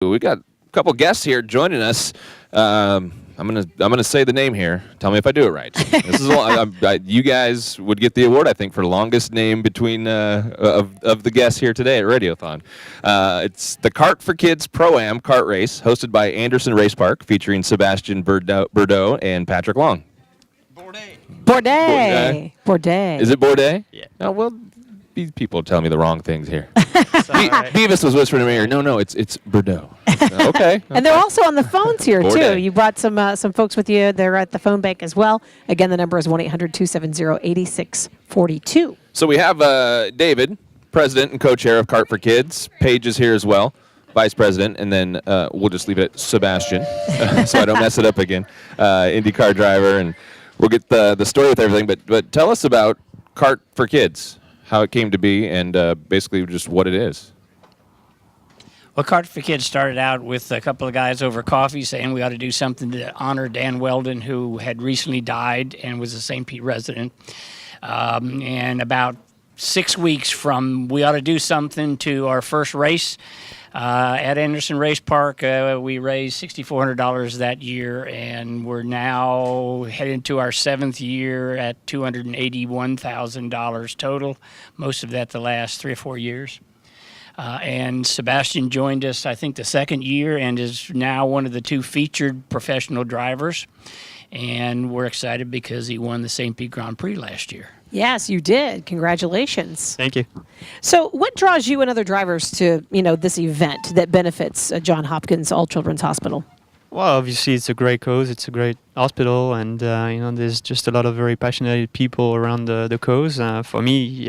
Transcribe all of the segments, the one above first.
We got a couple guests here joining us. I'm gonna say the name here. Tell me if I do it right. This is you guys would get the award, I think, for longest name between of the guests here today at Radiothon. It's the Kart for Kids Pro-Am Kart Race, hosted by Anderson Racepark, featuring Sebastian Bourdais and Patrick Long. Bourdais. Is it Bourdais? Yeah. Oh, well, these people tell me the wrong things here. Beavis was whispering to me here. No, it's Bourdais. Okay. And they're also on the phones here, Bourdais. too. You brought some folks with you. They're at the phone bank as well. Again, the number is 1-800-270-8642. So we have David, president and co-chair of Kart for Kids. Paige is here as well, vice president. And then we'll just leave it at Sebastian so I don't mess it up again. IndyCar driver. And we'll get the story with everything. But tell us about Kart for Kids, how it came to be, and basically just what it is. Well, Kart for Kids started out with a couple of guys over coffee saying we ought to do something to honor Dan Weldon, who had recently died and was a St. Pete resident. And about 6 weeks from we ought to do something to our first race at Anderson Racepark, we raised $6,400 that year, and we're now heading to our 7th year at $281,000 total, most of that the last 3 or 4 years. And Sebastian joined us, I think, the 2nd year and is now one of the 2 featured professional drivers. And we're excited because he won the St. Pete Grand Prix last year. Yes, you did. Congratulations. Thank you. So what draws you and other drivers to, this event that benefits Johns Hopkins All Children's Hospital? Well, obviously it's a great cause. It's a great hospital, and there's just a lot of very passionate people around the cause. For me,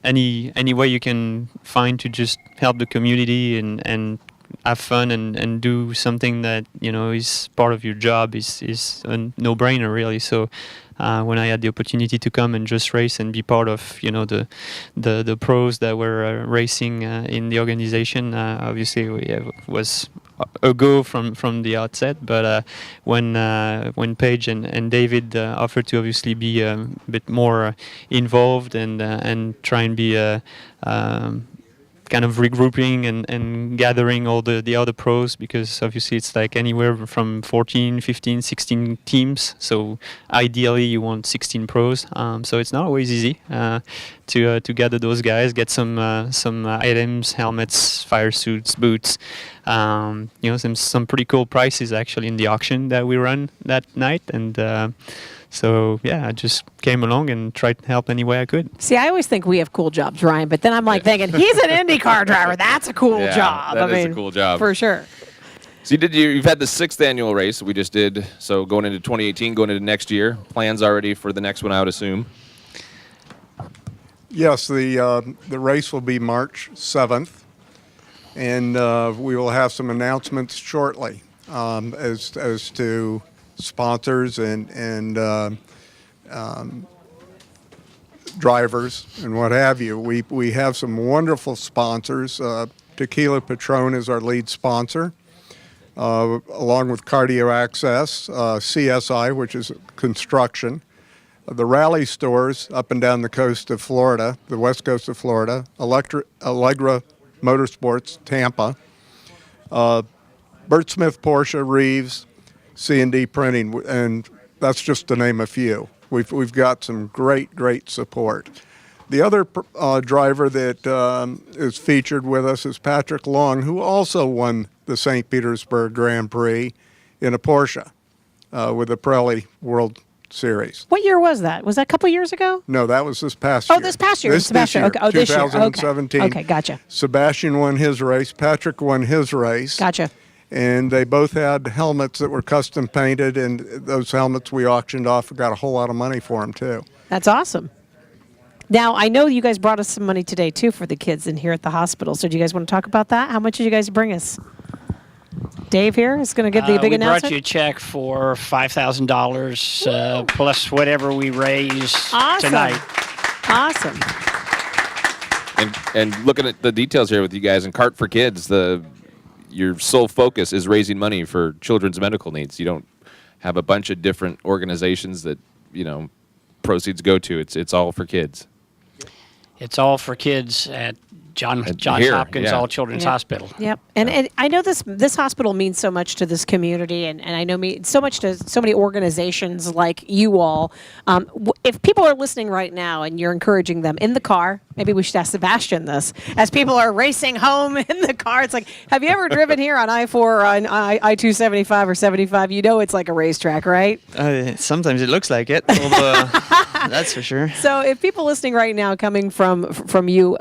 any way you can find to just help the community and have fun and do something that is part of your job is a no-brainer, really. So when I had the opportunity to come and just race and be part of the pros that were racing in the organization, obviously it was a go from the outset. But when Paige and David offered to obviously be a bit more involved and try and be kind of regrouping and gathering all the other pros, because obviously it's like anywhere from 14, 15, 16 teams. So ideally you want 16 pros. So it's not always easy to gather those guys, get some items, helmets, fire suits, boots. Some pretty cool prices actually in the auction that we run that night. And so, yeah, I just came along and tried to help any way I could. See, I always think we have cool jobs, Ryan, but then I'm thinking, he's an IndyCar driver. That's a cool job. That is a cool job. For sure. So you've had the 6th annual race that we just did. So going into 2018, going into next year, plans already for the next one, I would assume. Yes, the race will be March 7th, and we will have some announcements shortly as to sponsors and drivers and what have you. We have some wonderful sponsors. Tequila Patron is our lead sponsor, along with Cardio Access, CSI, which is construction, the rally stores up and down the coast of Florida, the west coast of Florida, Allegra Motorsports, Tampa, Bert Smith Porsche, Reeves, C&D Printing, and that's just to name a few. We've got some great support. The other driver that is featured with us is Patrick Long, who also won the St. Petersburg Grand Prix in a Porsche with the Pirelli World Series. What year was that? Was that a couple years ago? No, that was this past year. Oh, this past year. Sebastian. Okay. Oh, this year. 2017. Okay, gotcha. Sebastian won his race. Patrick won his race. Gotcha. And they both had helmets that were custom painted, and those helmets we auctioned off. We got a whole lot of money for them, too. That's awesome. Now, I know you guys brought us some money today, too, for the kids in here at the hospital. So do you guys want to talk about that? How much did you guys bring us? Dave here is going to give the big announcement. We brought you a check for $5,000 plus whatever we raise tonight. Awesome. And looking at the details here with you guys, in Kart for Kids, your sole focus is raising money for children's medical needs. You don't have a bunch of different organizations that, proceeds go to. It's all for kids. It's all for kids at Johns here, Hopkins yeah. All Children's Yep. Hospital. Yep. And I know this hospital means so much to this community, and I know so much to so many organizations like you all. If people are listening right now and you're encouraging them in the car, maybe we should ask Sebastian this. As people are racing home in the car, it's like, have you ever driven here on I-4 or on I-275 or 75? You know it's like a racetrack, right? Sometimes it looks like it, although that's for sure. So if people listening right now coming from you,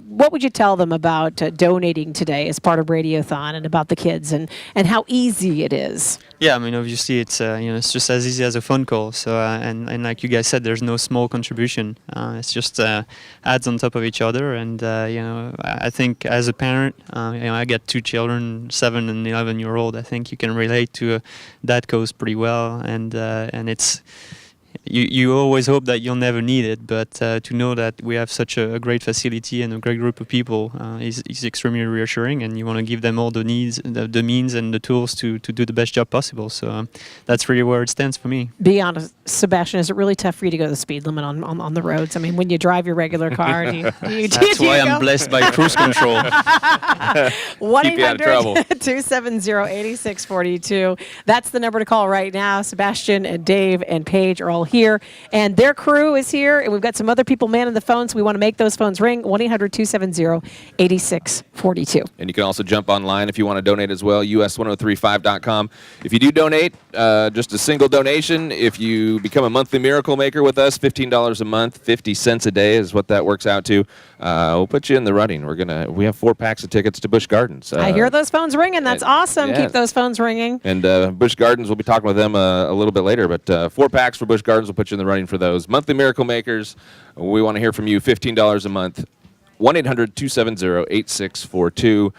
what would you tell them about donating today as part of Radiothon and about the kids and how easy it is? Yeah, I mean, obviously it's it's just as easy as a phone call. So and like you guys said, there's no small contribution. It's just adds on top of each other. And I think as a parent, I got 2 children, 7 and 11-year-old. I think you can relate to that cause pretty well. And it's. You always hope that you'll never need it, but to know that we have such a great facility and a great group of people is extremely reassuring, and you want to give them all the means and the tools to do the best job possible. So that's really where it stands for me. Be honest, Sebastian, is it really tough for you to go the speed limit on the roads? I mean, when you drive your regular car, That's why I'm blessed by cruise control. 1-800-270-8642. That's the number to call right now. Sebastian and Dave and Paige are all here, and their crew is here, and we've got some other people manning the phones. So we want to make those phones ring. 1-800-270-8642. And you can also jump online if you want to donate as well, US1035.com. If you do donate, just a single donation. If you become a monthly Miracle Maker with us, $15 a month, 50 cents a day is what that works out to. We'll put you in the running. We have 4 packs of tickets to Busch Gardens. I hear those phones ringing. That's awesome. Yeah. Keep those phones ringing. And Busch Gardens, we'll be talking with them a little bit later, but 4 packs for Busch Gardens will put you in the running for those. Monthly Miracle Makers, we want to hear from you, $15 a month. 1-800-270-8642.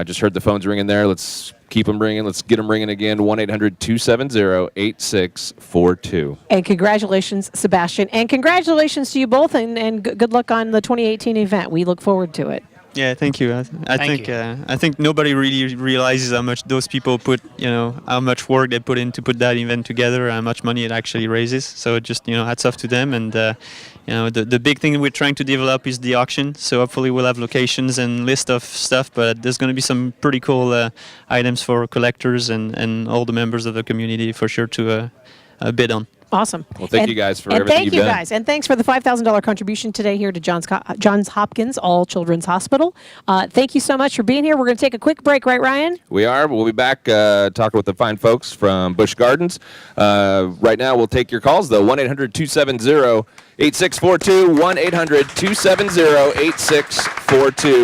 Just heard the phones ringing there. Let's keep them ringing. Let's get them ringing again. 1-800-270-8642. And congratulations, Sebastian. And congratulations to you both, and good luck on the 2018 event. We look forward to it. Yeah, thank you. I think nobody really realizes how much those people put, how much work they put in to put that event together, how much money it actually raises. So just, hats off to them. And, the big thing we're trying to develop is the auction. So hopefully we'll have locations and list of stuff, but there's going to be some pretty cool items for collectors and all the members of the community for sure to bid on. Awesome. Well, thank you guys for everything you've done. And thank you guys. And thanks for the $5,000 contribution today here to Johns Hopkins All Children's Hospital. Thank you so much for being here. We're going to take a quick break, right, Ryan? We are. We'll be back talking with the fine folks from Busch Gardens. Right now, we'll take your calls, though. 1-800-270-8642. 1-800-270-8642.